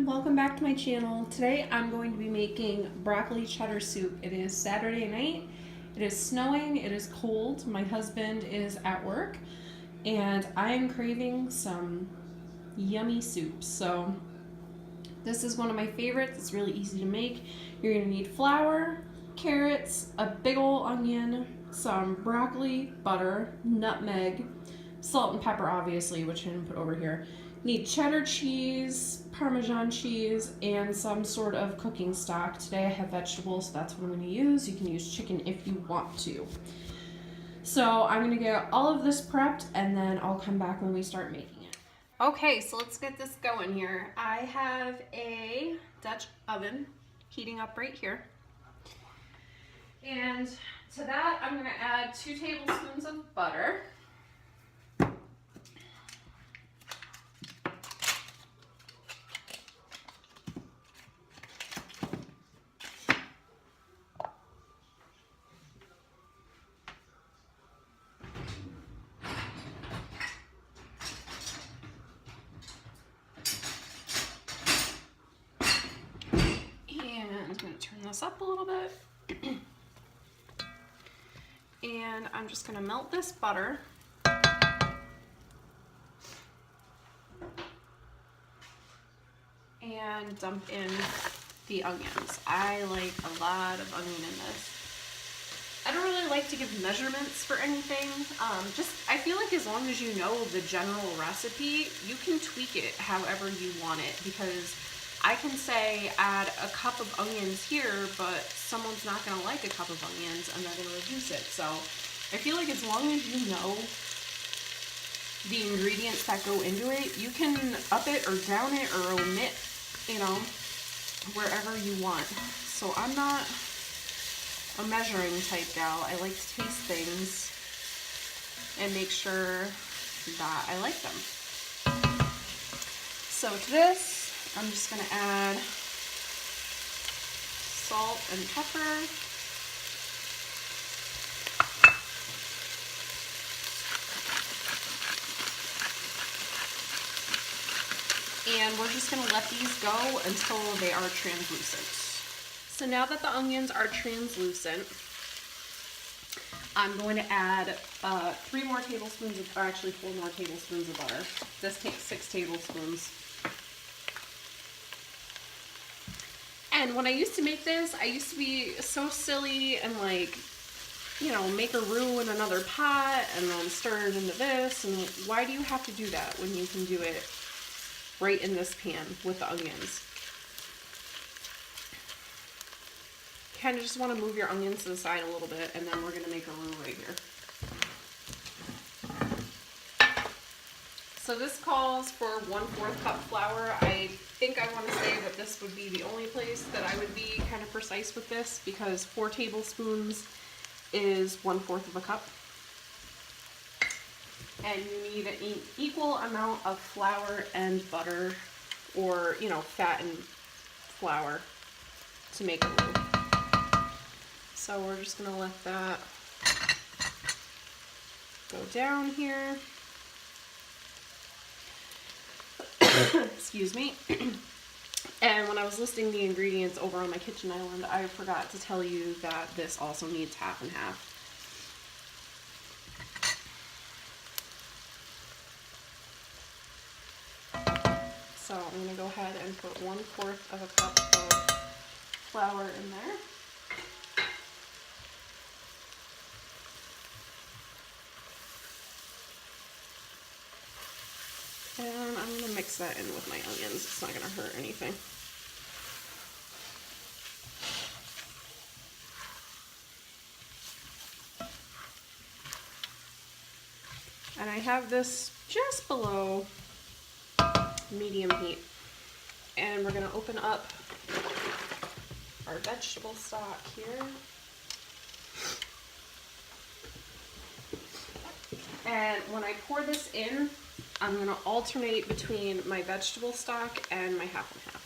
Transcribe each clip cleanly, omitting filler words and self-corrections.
welcome back to my channel. Today I'm going to be making broccoli cheddar soup. It is Saturday night, it is snowing, it is cold, my husband is at work, and I am craving some yummy soup. So this is one of my favorites. It's really easy to make. You're going to need flour, carrots, a big ol' onion, some broccoli, butter, nutmeg, salt and pepper obviously, which I'm going to put over here. Need cheddar cheese, Parmesan cheese, and some sort of cooking stock. Today I have vegetables, so that's what I'm going to use. You can use chicken if you want to. So I'm going to get all of this prepped and then I'll come back when we start making it. Okay, so let's get this going here. I have a Dutch oven heating up right here. And to that I'm going to add 2 tablespoons of butter. I'm going to turn this up a little bit. And I'm just going to melt this butter. And dump in the onions. I like a lot of onion in this. I don't really like to give measurements for anything. I feel like as long as you know the general recipe, you can tweak it however you want it, because I can say add a cup of onions here, but someone's not going to like a cup of onions and they're going to reduce it. So I feel like as long as you know the ingredients that go into it, you can up it or down it or omit, you know, wherever you want. So I'm not a measuring type gal. I like to taste things and make sure that I like them. So to this, I'm just going to add salt and pepper. And we're just going to let these go until they are translucent. So now that the onions are translucent, I'm going to add 3 more tablespoons of, or actually 4 more tablespoons of butter. This takes 6 tablespoons. And when I used to make this, I used to be so silly and like, you know, make a roux in another pot and then stir it into this. And why do you have to do that when you can do it right in this pan with the onions? Kind of just want to move your onions to the side a little bit, and then we're going to make a roux right here. So this calls for 1/4 cup flour. I think I want to say that this would be the only place that I would be kind of precise with this, because 4 tablespoons is 1/4 cup. And you need an equal amount of flour and butter, or, you know, fat and flour to make a roux. So we're just going to let that go down here. Excuse me. And when I was listing the ingredients over on my kitchen island, I forgot to tell you that this also needs half and half. So I'm going to go ahead and put 1/4 cup of flour in there. And I'm going to mix that in with my onions. It's not going to hurt anything. And I have this just below medium heat. And we're going to open up our vegetable stock here. And when I pour this in, I'm going to alternate between my vegetable stock and my half and half.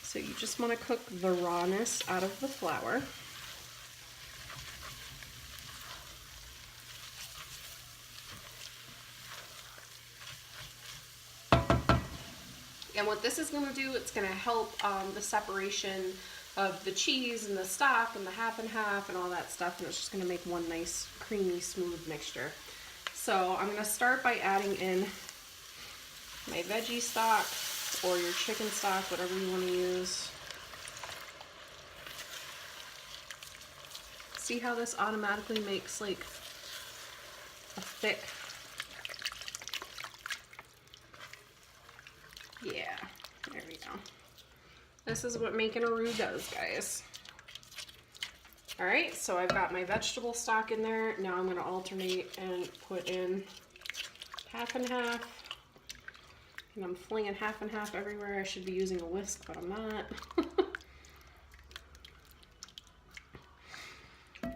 So you just want to cook the rawness out of the flour. And what this is going to do, it's going to help the separation of the cheese and the stock and the half and half and all that stuff, and it's just going to make one nice creamy smooth mixture. So I'm going to start by adding in my veggie stock or your chicken stock, whatever you want to use. See how this automatically makes like a thick, yeah, there we go. This is what making a roux does, guys. All right, so I've got my vegetable stock in there. Now I'm going to alternate and put in half and half. And I'm flinging half and half everywhere. I should be using a whisk, but I'm not.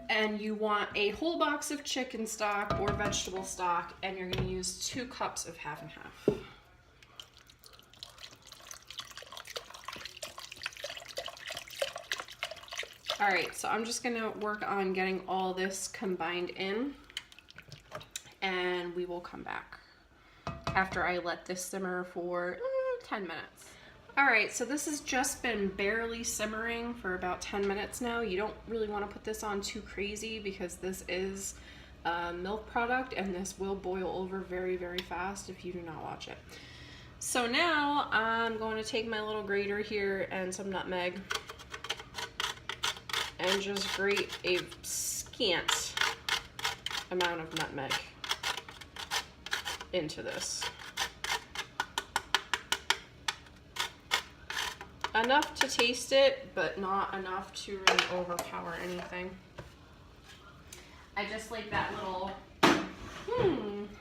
And you want a whole box of chicken stock or vegetable stock, and you're going to use 2 cups of half and half. All right, so I'm just gonna work on getting all this combined in, and we will come back after I let this simmer for 10 minutes. All right, so this has just been barely simmering for about 10 minutes now. You don't really want to put this on too crazy because this is a milk product and this will boil over very, very fast if you do not watch it. So now I'm going to take my little grater here and some nutmeg and just grate a scant amount of nutmeg into this. Enough to taste it, but not enough to really overpower anything. I just like that little,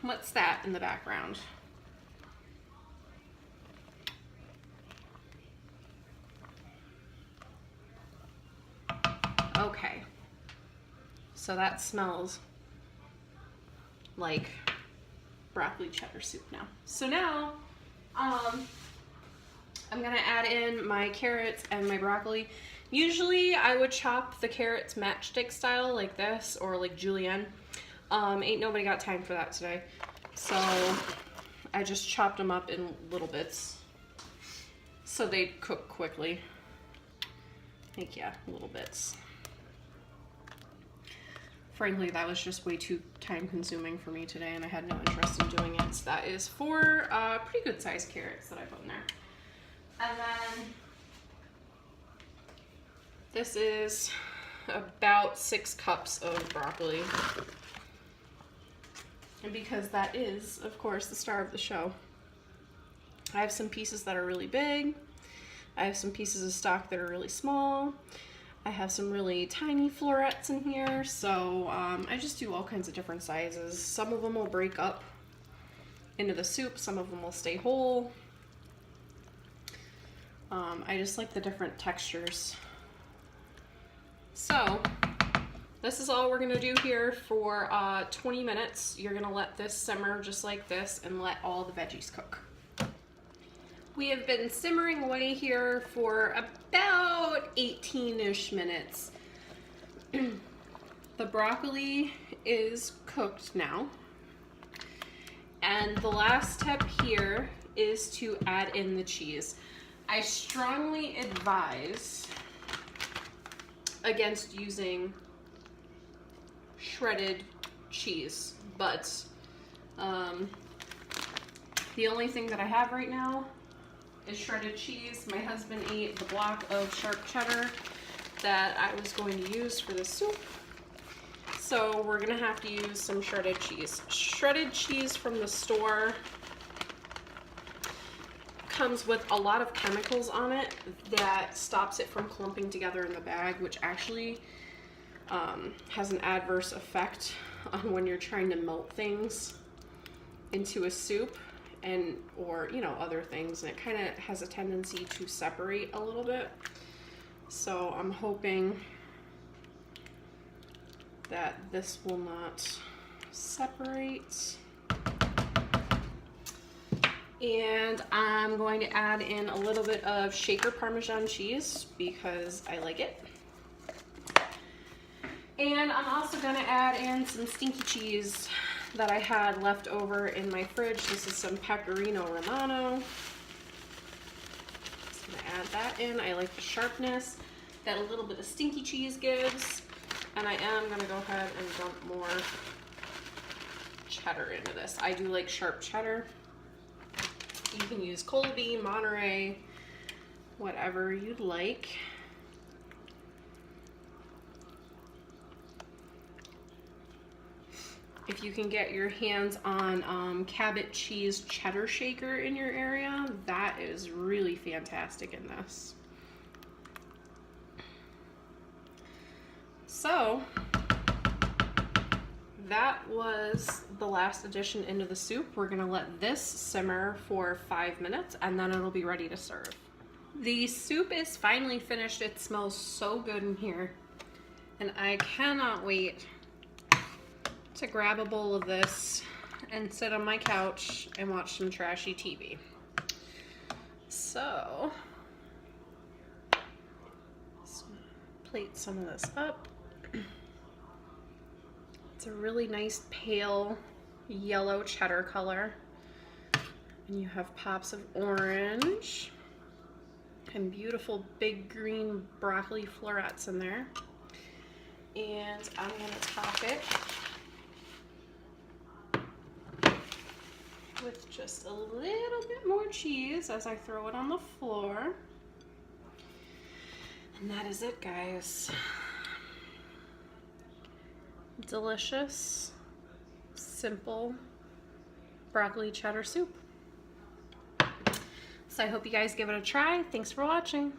what's that in the background? Okay, so that smells like broccoli cheddar soup now. So now, I'm gonna add in my carrots and my broccoli. Usually I would chop the carrots matchstick style like this or like julienne. Ain't nobody got time for that today. So I just chopped them up in little bits so they'd cook quickly. Like, yeah, little bits. Frankly, that was just way too time consuming for me today and I had no interest in doing it. So that is 4 pretty good sized carrots that I put in there. And then this is about 6 cups of broccoli. And because that is, of course, the star of the show, I have some pieces that are really big. I have some pieces of stock that are really small. I have some really tiny florets in here. So I just do all kinds of different sizes. Some of them will break up into the soup. Some of them will stay whole. I just like the different textures. So this is all we're gonna do here for 20 minutes. You're gonna let this simmer just like this and let all the veggies cook. We have been simmering away here for about 18-ish minutes. The broccoli is cooked now. And the last step here is to add in the cheese. I strongly advise against using shredded cheese, but the only thing that I have right now is shredded cheese. My husband ate the block of sharp cheddar that I was going to use for the soup, so we're gonna have to use some shredded cheese. Shredded cheese from the store comes with a lot of chemicals on it that stops it from clumping together in the bag, which actually has an adverse effect on when you're trying to melt things into a soup and or other things, and it kind of has a tendency to separate a little bit. So I'm hoping that this will not separate. And I'm going to add in a little bit of shaker Parmesan cheese because I like it. And I'm also going to add in some stinky cheese that I had left over in my fridge. This is some Pecorino Romano. add that in. I like the sharpness that a little bit of stinky cheese gives. And I am gonna go ahead and dump more cheddar into this. I do like sharp cheddar. You can use Colby, Monterey, whatever you'd like. If you can get your hands on Cabot cheese cheddar shaker in your area, that is really fantastic in this. So that was the last addition into the soup. We're gonna let this simmer for 5 minutes and then it'll be ready to serve. The soup is finally finished. It smells so good in here. And I cannot wait to grab a bowl of this and sit on my couch and watch some trashy TV. So, let's plate some of this up. It's a really nice pale yellow cheddar color. And you have pops of orange and beautiful big green broccoli florets in there. And I'm gonna top it with just a little bit more cheese as I throw it on the floor. And that is it, guys. Delicious, simple broccoli cheddar soup. So I hope you guys give it a try. Thanks for watching.